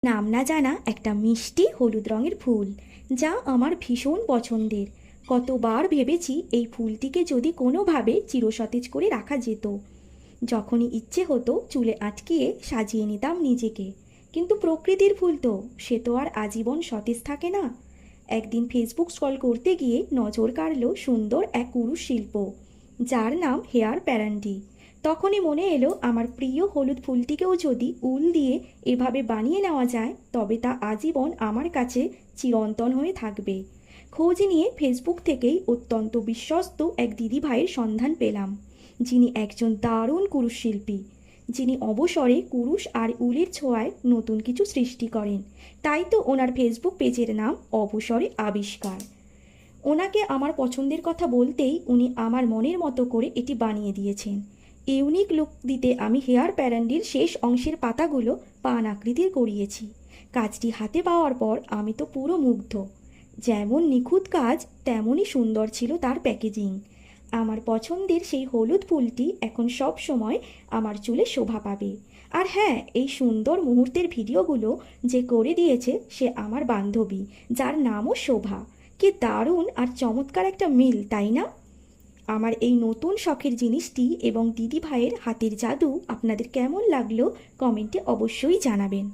নাম না জানা একটা মিষ্টি হলুদ রঙের ফুল, যা আমার ভীষণ পছন্দের। কতবার ভেবেছি এই ফুলটিকে যদি কোনোভাবে চিরসতেজ করে রাখা যেত। যখনই ইচ্ছে হতো চুলে আটকিয়ে সাজিয়ে নিতাম নিজেকে। কিন্তু প্রকৃতির ফুল তো, সে তো আর আজীবন সতেজ থাকে না। একদিন ফেসবুক স্ক্রল করতে গিয়ে নজর কাড়ল সুন্দর এক কুরুশ শিল্প, যার নাম হেয়ার প্যারান্ডি। তখনই মনে এলো আমার প্রিয় হলুদ ফুলটিকেও যদি উল দিয়ে এভাবে বানিয়ে নেওয়া যায়, তবে তা আজীবন আমার কাছে চিরন্তন হয়ে থাকবে। খোঁজ নিয়ে ফেসবুক থেকেই অত্যন্ত বিশ্বস্ত এক দিদি ভাইয়ের সন্ধান পেলাম, যিনি একজন দারুণ কুরুশ শিল্পী, যিনি অবসরে কুরুশ আর উলের ছোঁয়ায় নতুন কিছু সৃষ্টি করেন। তাই তো ওনার ফেসবুক পেজের নাম অবসরে আবিষ্কার। ওনাকে আমার পছন্দের কথা বলতেই উনি আমার মনের মতো করে এটি বানিয়ে দিয়েছেন। ইউনিক লুক দিতে আমি হেয়ার প্যারান্ডির শেষ অংশের পাতাগুলো পান আকৃতির করিয়েছি। কাজটি হাতে পাওয়ার পর আমি তো পুরো মুগ্ধ। যেমন নিখুঁত কাজ, তেমনই সুন্দর ছিল তার প্যাকেজিং। আমার পছন্দের সেই হলুদ ফুলটি এখন সব সময় আমার চুলে শোভা পাবে। আর হ্যাঁ, এই সুন্দর মুহূর্তের ভিডিওগুলো যে করে দিয়েছে সে আমার বান্ধবী, যার নামও শোভা। কি দারুণ আর চমৎকার একটা মিল, তাই না? আমার এই নতুন শখের জিনিসটি এবং দিদি ভাইয়ের হাতের জাদু আপনাদের কেমন লাগলো কমেন্টে অবশ্যই জানাবেন।